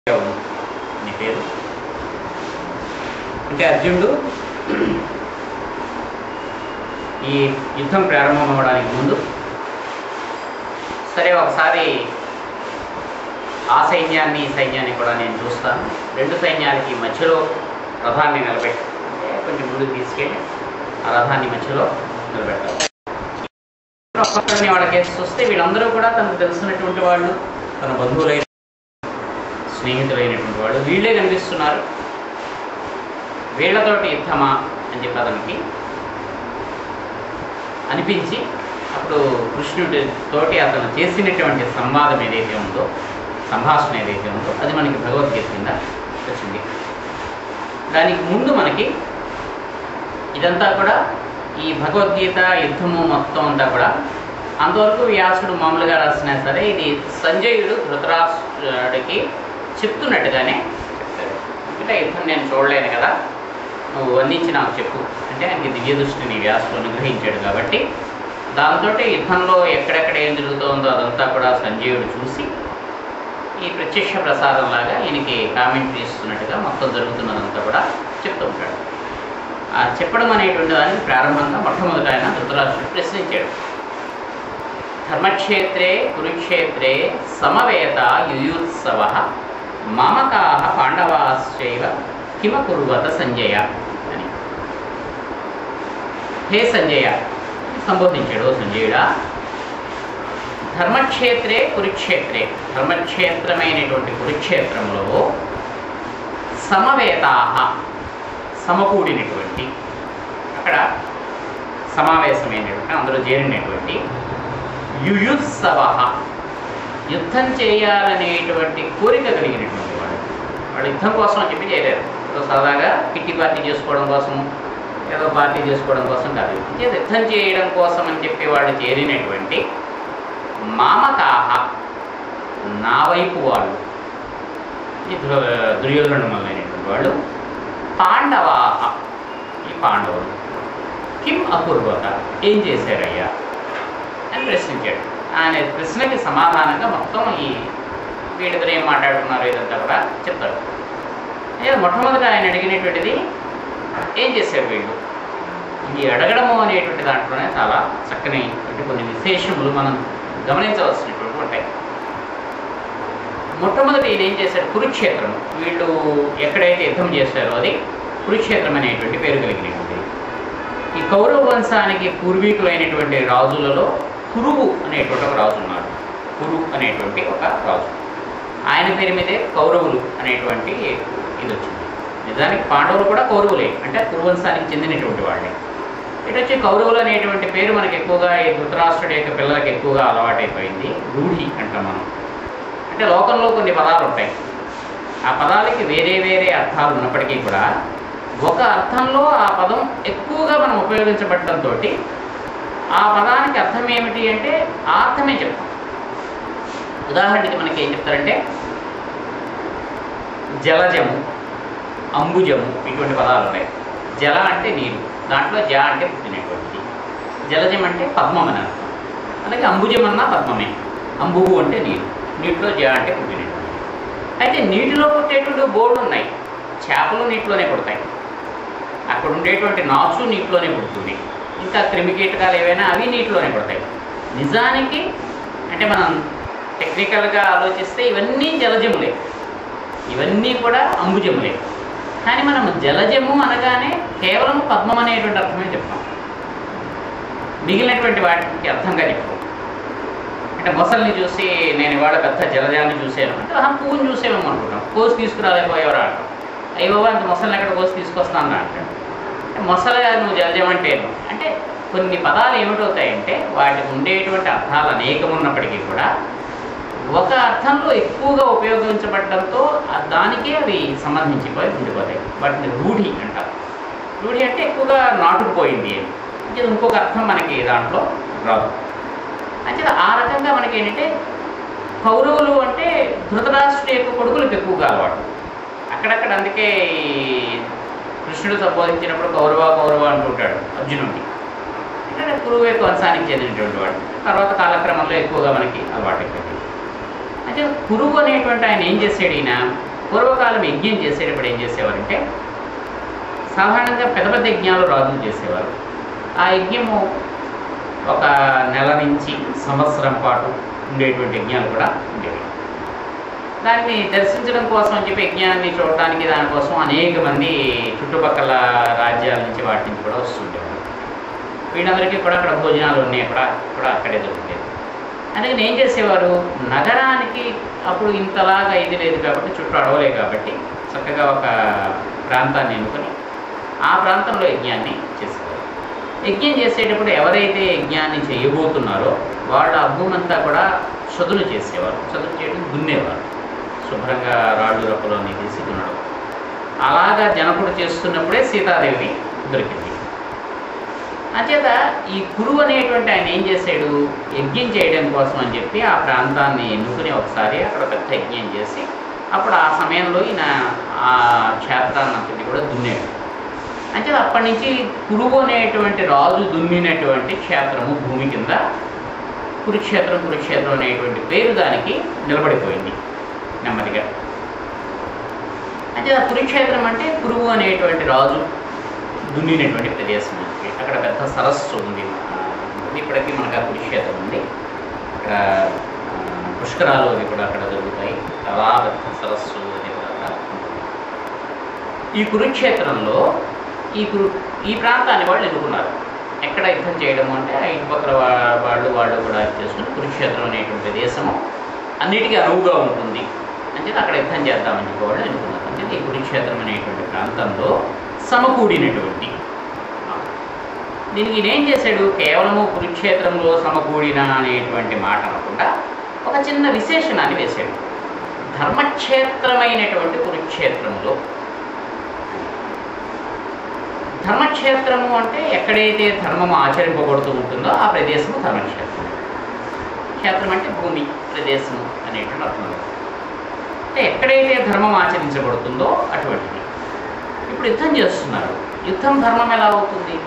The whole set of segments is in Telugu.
నీ పేరు అంటే అర్జునుడు ఈ యుద్ధం ప్రారంభం అవ్వడానికి ముందు సరే ఒకసారి ఆ సైన్యాన్ని ఈ సైన్యాన్ని కూడా నేను చూస్తాను, రెండు సైన్యాలకి మధ్యలో రథాన్ని నిలబెట్టి కొంచెం ముందుకు తీసుకెళ్ళి ఆ రథాన్ని మధ్యలో నిలబెట్టాలి. ఒక్కొక్కరిని వాళ్ళ కేసు చూస్తే వీళ్ళందరూ కూడా తనకు తెలిసినటువంటి వాళ్ళు, తన బంధువులైన స్నేహితులైనటువంటి వాళ్ళు వీళ్ళే కనిపిస్తున్నారు. వీళ్లతోటి యుద్ధమా అని చెప్పి అతనికి అనిపించి అప్పుడు కృష్ణుడి తోటి అతను చేసినటువంటి సంవాదం ఏదైతే ఉందో, సంభాషణ ఏదైతే ఉందో అది మనకి భగవద్గీత కింద వచ్చింది. దానికి ముందు మనకి ఇదంతా కూడా ఈ భగవద్గీత యుద్ధము మొత్తం అంతా కూడా అంతవరకు వ్యాసుడు మామూలుగా రాసినా సరే ఇది సంజయుడు ధృతరాష్ట్రుడికి చెప్తున్నట్టుగానే చెప్తాడు. అంటే యుద్ధం నేను చూడలేను కదా, నువ్వు వర్ణించి నాకు చెప్పు అంటే ఆయనకి దివ్య దృష్టిని వ్యాసుడు అనుగ్రహించాడు కాబట్టి దాంతో యుద్ధంలో ఎక్కడెక్కడ ఏం జరుగుతుందో అదంతా కూడా సంజయుడు చూసి ఈ ప్రత్యక్ష ప్రసాదంలాగా ఈయనకి కామెంటరీ ఇస్తున్నట్టుగా మొత్తం జరుగుతున్నదంతా కూడా చెప్తూ ఉంటాడు. ఆ చెప్పడం అనేటువంటి దానికి ప్రారంభంగా మొట్టమొదట ఆయన ధృతరాష్ట్రుడు ప్రశ్నించాడు. ధర్మక్షేత్రే కురుక్షేత్రే సమవేత యుయుత్సవ మామకాః పాండవాశ్చైవ కిమకుర్వత సంజయ అని. హే సంజయ సంబోధించాడు. సంజయుడా, ధర్మక్షేత్రే కురుక్షేత్రే, ధర్మక్షేత్రమైనటువంటి కురుక్షేత్రంలో సమవేతాః సమకూడినటువంటి, అక్కడ సమావేశమైనటువంటి అందరూ చేరినటువంటి, యుయుత్సవ యుద్ధం చేయాలనేటువంటి కోరిక కలిగినటువంటి వాళ్ళు యుద్ధం కోసం అని చెప్పి చేయలేరు. సరదాగా కిట్టి పార్టీ చేసుకోవడం కోసం, ఏదో పార్టీ చేసుకోవడం కోసం కాదు, యుద్ధం చేయడం కోసం అని చెప్పి వాళ్ళు చేరినటువంటి మామకాహ నా వైపు వాళ్ళు, ఈ దుర్యోధనుడు మొదలైనటువంటి వాళ్ళు, పాండవాహ ఈ పాండవులు, కిం అకుర్వత ఏం చేశారయ్యా అని ప్రశ్నించాడు. ఆయన ప్రశ్నకి సమాధానంగా మొత్తం ఈ వీళ్ళిద్దరు ఏం మాట్లాడుతున్నారు ఇదంతా కూడా చెప్తాడు. మొట్టమొదటి ఆయన అడిగినటువంటిది ఏం చేశారు వీళ్ళు. ఈ అడగడము అనేటువంటి దాంట్లోనే చాలా చక్కని కొన్ని విశేషములు మనం గమనించవలసినటువంటి ఉంటాయి. మొట్టమొదటి ఈయన ఏం చేశాడు, కురుక్షేత్రం, వీళ్ళు ఎక్కడైతే యుద్ధం చేశారో అది కురుక్షేత్రం అనేటువంటి పేరు కలిగినటువంటి. ఈ కౌరవ వంశానికి పూర్వీకులైనటువంటి రాజులలో కురువు అనేటువంటి ఒక రాజు ఉన్నాడు. కురు అనేటువంటి ఒక రాజు, ఆయన పేరు మీదే కౌరవులు అనేటువంటి ఇది వచ్చింది. నిజానికి పాండవులు కూడా కౌరవులే, అంటే కురువంశానికి చెందినటువంటి వాళ్ళే. ఇటు వచ్చి కౌరవులు అనేటువంటి పేరు మనకి ఎక్కువగా ఈ ధృతరాష్ట్రుడి యొక్క పిల్లలకి ఎక్కువగా అలవాటైపోయింది. రూఢి అంటాం మనం. అంటే లోకంలో కొన్ని పదాలు ఉంటాయి, ఆ పదాలకి వేరే వేరే అర్థాలు ఉన్నప్పటికీ కూడా ఒక అర్థంలో ఆ పదం ఎక్కువగా మనం ఉపయోగించబడటంతో ఆ పదానికి అర్థం ఏమిటి అంటే ఆ అర్థమే చెప్తాం. ఉదాహరణకి మనకి ఏం చెప్తారంటే జలజము, అంబుజము ఇటువంటి పదాలు ఉన్నాయి. జల అంటే నీరు, దాంట్లో జ అంటే పుట్టినటువంటిది. జలజం అంటే పద్మం అని అర్థం. అలాగే అంబుజం అన్నా పద్మమే. అంబువు అంటే నీరు, నీటిలో జ అంటే పుట్టినటువంటిది. అయితే నీటిలో పుట్టేటువంటి బోర్డు ఉన్నాయి. చేపలు నీటిలోనే పుడతాయి, అక్కడ ఉండేటువంటి నాచు నీటిలోనే పుడుతుంది, ఇంకా క్రిమికీటకాలు ఏవైనా అవి నీటిలోనే పుడతాయి. నిజానికి అంటే మనం టెక్నికల్గా ఆలోచిస్తే ఇవన్నీ జలజములే, ఇవన్నీ కూడా అంబుజములే. కానీ మనం జలజము అనగానే కేవలం పద్మం అనేటువంటి అర్థమే చెప్తాం, మిగిలినటువంటి వాటికి అర్థంగా చెప్తాం. అంటే మొసల్ని చూసి నేను ఇవాళ పెద్ద జలజాన్ని చూసాను అంటే పువ్వుని చూసేమో అనుకుంటాం, కోసి తీసుకురాలేకపోయేవారు అంటాం. అయ్యో అంత మొసల్ని ఎక్కడ కోసి తీసుకొస్తాను అంటాడు. మొసలుగా నువ్వు జలజం అంటే కొన్ని పదాలు ఏమిటవుతాయంటే వాటికి ఉండేటువంటి అర్థాలు అనేకం ఉన్నప్పటికీ కూడా ఒక అర్థంలో ఎక్కువగా ఉపయోగించబడటంతో దానికే అవి సంబంధించిపోయి ఉండిపోతాయి. వాటిని రూఢి అంటారు. రూఢి అంటే ఎక్కువగా నాటుకుపోయింది అంటే ఇంకొక అర్థం మనకి దాంట్లో రాదు. అంటే ఆ రకంగా మనకి ఏంటంటే కౌరవులు అంటే ధృతరాష్ట్రుడి యొక్క కొడుకులకు ఎక్కువగా అలవాటు అక్కడక్కడ. అందుకే కృష్ణుడు సంబోధించినప్పుడు కౌరవ కౌరవ అంటుంటాడు అర్జునుడిని. అంటే కురువు యొక్క వంశానికి చెందినటువంటి వాడు. తర్వాత కాలక్రమంలో ఎక్కువగా మనకి అలవాటు అయిపోయింది. అయితే కురువు అనేటువంటి ఆయన ఏం చేశాడు, ఈయన పూర్వకాలం యజ్ఞం చేసేటప్పుడు ఏం చేసేవారంటే సాధారణంగా పెద్ద పెద్ద యజ్ఞాలు రాజులు చేసేవారు. ఆ యజ్ఞము ఒక నెల నుంచి సంవత్సరం పాటు ఉండేటువంటి యజ్ఞాలు కూడా ఉండేవి. దాన్ని దర్శించడం కోసం అని చెప్పి యజ్ఞాన్ని చూడటానికి దానికోసం అనేక మంది చుట్టుపక్కల రాజ్యాల నుంచి వాటి నుంచి కూడా వస్తుండేవారు. వీళ్ళందరికీ కూడా అక్కడ భోజనాలు ఉన్నాయి, కూడా అక్కడే దొరికేది. అందుకని ఏం చేసేవారు, నగరానికి అప్పుడు ఇంతలాగా ఇది లేదు కాబట్టి, చుట్టూ అడవలే కాబట్టి చక్కగా ఒక ప్రాంతాన్ని ఎన్నుకొని ఆ ప్రాంతంలో యజ్ఞాన్ని చేసేవారు. యజ్ఞం చేసేటప్పుడు ఎవరైతే యజ్ఞాన్ని చేయబోతున్నారో వాళ్ళ భూమంతా కూడా చదును చేసేవారు. చదును చేయడం దున్నేవారు, శుభ్రంగా రాళ్ళు రప్పలోని తీసి దున్నడం. అలాగా జనకుడు చేస్తున్నప్పుడే సీతాదేవి దొరికింది. అంచేత ఈ కురువు అనేటువంటి ఆయన ఏం చేశాడు, యజ్ఞం చేయడం కోసం అని చెప్పి ఆ ప్రాంతాన్ని ఎన్నుకుని ఒకసారి అక్కడ పెద్ద యజ్ఞం చేసి అప్పుడు ఆ సమయంలో ఈయన ఆ క్షేత్రాన్ని కూడా దున్నాడు. అంచేత అప్పటి నుంచి కురువు అనేటువంటి రాజు దున్నినటువంటి క్షేత్రము భూమి కింద కురుక్షేత్రం అనేటువంటి పేరు దానికి నిలబడిపోయింది నెమ్మదిగా. అంచేత కురుక్షేత్రం అంటే కురువు అనేటువంటి రాజు దున్నినటువంటి ప్రదేశం. అక్కడ పెద్ద సరస్సు ఉంది, ఇప్పటికీ మనకు ఆ కురుక్షేత్రం ఉంది. అక్కడ పుష్కరాలు అవి కూడా అక్కడ జరుగుతాయి, చాలా పెద్ద సరస్సు అది కూడా. ఈ కురుక్షేత్రంలో ఈ ప్రాంతాన్ని వాళ్ళు ఎన్నుకున్నారు. ఎక్కడ యుద్ధం చేయడము అంటే ఆ ఇటుపక్కల వాళ్ళు కూడా చేసుకుని కురుక్షేత్రం అనేటువంటి ప్రదేశము అన్నిటికీ అనువుగా ఉంటుంది అంటే అక్కడ యుద్ధం చేద్దామని చెప్పి వాళ్ళు ఎన్నుకున్నారు. అంటే ఈ కురుక్షేత్రం అనేటువంటి ప్రాంతంలో సమకూడినటువంటి దీనికి నేనేం చేశాడు, కేవలము కురుక్షేత్రంలో సమకూడిన అనేటువంటి మాట అనకుండా ఒక చిన్న విశేషణాన్ని వేశాడు. ధర్మక్షేత్రమైనటువంటి కురుక్షేత్రంలో, ధర్మక్షేత్రము అంటే ఎక్కడైతే ధర్మము ఆచరింపబడుతూ ఉంటుందో ఆ ప్రదేశము ధర్మక్షేత్రం. క్షేత్రం అంటే భూమి, ప్రదేశము అనేటువంటి అర్థం. అంటే ఎక్కడైతే ధర్మం ఆచరించబడుతుందో అటువంటిది. ఇప్పుడు యుద్ధం చేస్తున్నారు. యుద్ధం ధర్మం ఎలా అవుతుంది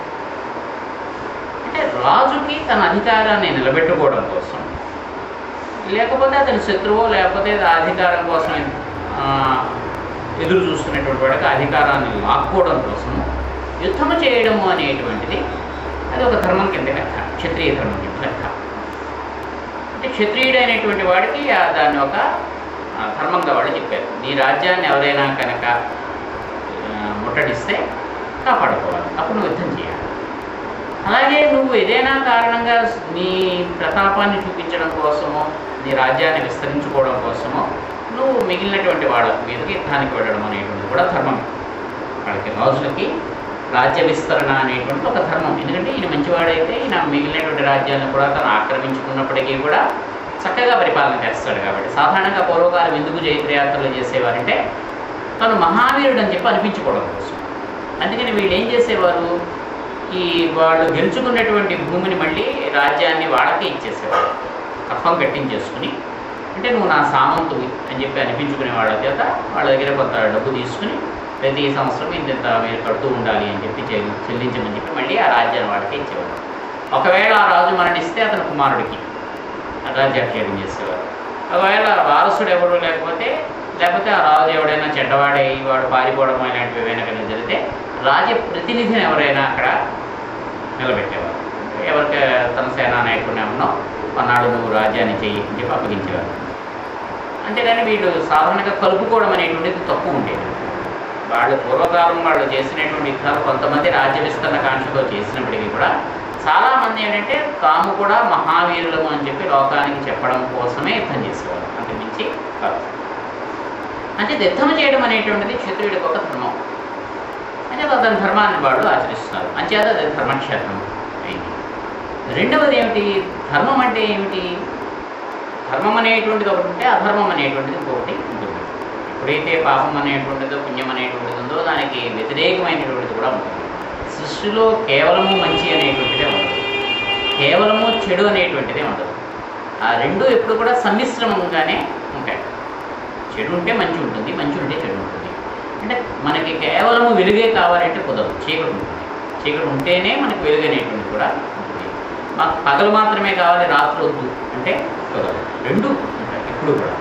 అంటే రాజుకి తన అధికారాన్ని నిలబెట్టుకోవడం కోసం, లేకపోతే అతని శత్రువు, లేకపోతే అధికారం కోసం ఎదురు చూస్తున్నటువంటి వాడికి అధికారాన్ని లాక్కోవడం కోసం యుద్ధము చేయడము అనేటువంటిది అది ఒక ధర్మం కింద లెక్క, క్షత్రియ ధర్మం కింద లెక్క. అంటే క్షత్రియుడైనటువంటి వాడికి దాన్ని ఒక ధర్మంగా వాళ్ళు చెప్పారు. నీ రాజ్యాన్ని ఎవరైనా కనుక ముట్టడిస్తే కాపాడుకోవాలి, అప్పుడు నువ్వు యుద్ధం చేయాలి. అలాగే నువ్వు ఏదైనా కారణంగా నీ ప్రతాపాన్ని చూపించడం కోసమో, నీ రాజ్యాన్ని విస్తరించుకోవడం కోసమో నువ్వు మిగిలినటువంటి వాళ్ళ మీదకి యుద్ధానికి వెళ్ళడం అనేటువంటిది కూడా ధర్మం. వాళ్ళకి రాజులకి రాజ్య విస్తరణ అనేటువంటి ఒక ధర్మం. ఎందుకంటే ఈయన మంచివాడైతే ఈయన మిగిలినటువంటి రాజ్యాలను కూడా తను ఆక్రమించుకున్నప్పటికీ కూడా చక్కగా పరిపాలన చేస్తాడు. కాబట్టి సాధారణంగా పూర్వకాలం ఎందుకు జైత్రయాత్రలు చేసేవారంటే తను మహావీరుడు అని చెప్పి అనిపించుకోవడం కోసం. అందుకని వీళ్ళు ఏం చేసేవారు, ఈ వాళ్ళు గెలుచుకున్నటువంటి భూమిని మళ్ళీ రాజ్యాన్ని వాళ్ళకే ఇచ్చేసేవారు, కప్పం కట్టించేసుకుని. అంటే నువ్వు నా సామంతువి అని చెప్పి అనిపించుకునే వాళ్ళ చేత వాళ్ళ దగ్గర కొంత డబ్బు తీసుకుని ప్రతి సంవత్సరం ఇంత మీరు కడుతూ ఉండాలి అని చెప్పి చెల్లించమని చెప్పి మళ్ళీ ఆ రాజ్యాన్ని వాళ్ళకే ఇచ్చేవారు. ఒకవేళ ఆ రాజు మరణిస్తే అతని కుమారుడికి రాజ్యాభిషేకం చేసేవారు. ఒకవేళ వారసుడు ఎవరు లేకపోతే ఆ రాజు ఎవడైనా చెడ్డవాడై వాడు పారిపోవడం ఇలాంటివి ఏమైనా కనుక జరిగితే రాజ్య ప్రతినిధిని ఎవరైనా అక్కడ నిలబెట్టేవారు. ఎవరికి తన సేనా నాయకుడిని ఏమన్నా అన్నాడు నువ్వు రాజ్యాన్ని చెయ్యి అని చెప్పి అప్పగించేవారు. అంతేగాని వీళ్ళు సాధారణంగా కలుపుకోవడం అనేటువంటిది తక్కువ ఉండేది. వాళ్ళు పూర్వకాలం వాళ్ళు చేసినటువంటి యుద్ధాలు కొంతమంది రాజ్య విస్తరణ కాంక్షతో చేసినప్పటికీ కూడా చాలామంది ఏంటంటే తాము కూడా మహావీరులము అని చెప్పి లోకానికి చెప్పడం కోసమే యుద్ధం చేసేవారు, అంతకుమించి కాదు. అంటే యుద్ధం చేయడం అనేటువంటిది క్షత్రియుడికి ఒక ధర్మం. అంటే అతని ధర్మాన్ని వాళ్ళు ఆచరిస్తున్నారు. అంచేత అది ధర్మక్షేత్రం అయింది. రెండవది ఏమిటి, ధర్మం అంటే ఏమిటి? ధర్మం అనేటువంటిది ఒకటి ఉంటే అధర్మం అనేటువంటిది ఇంకొకటి ఉంటుంది. ఎప్పుడైతే పాపం అనేటువంటిదో పుణ్యం అనేటువంటిది ఉందో దానికి వ్యతిరేకమైనటువంటిది కూడా ఉంటుంది. సృష్టిలో కేవలము మంచి అనేటువంటిదే ఉండదు, కేవలము చెడు అనేటువంటిదే ఉండదు. ఆ రెండు ఎప్పుడు కూడా సమ్మిశ్రమంగానే ఉంటాయి. చెడు ఉంటే మంచి ఉంటుంది, మంచి ఉంటే చెడు ఉంటుంది. అంటే మనకి కేవలము వెలుగే కావాలంటే కుదరదు, చీకటి ఉంటుంది. చీకటి ఉంటేనే మనకి వెలుగు అనేటువంటిది కూడా ఉంటుంది. మాకు పగలు మాత్రమే కావాలి, రాత్రి వద్దు అంటే కుదరదు. రెండు ఉంటాయి ఎప్పుడు కూడా.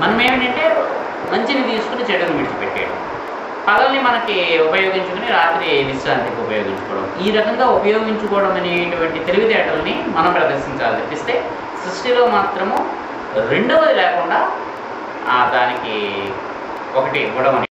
మనం ఏమిటంటే మంచిని తీసుకుని చెడుని విడిచిపెట్టేయడం, పగల్ని మనకి ఉపయోగించుకుని రాత్రి విశ్రాంతికి ఉపయోగించుకోవడం, ఈ రకంగా ఉపయోగించుకోవడం అనేటువంటి తెలివితేటల్ని మనం ప్రదర్శించాలి తప్పిస్తే సృష్టిలో మాత్రము రెండవది లేకుండా దానికి ఒకటి ఇవ్వడం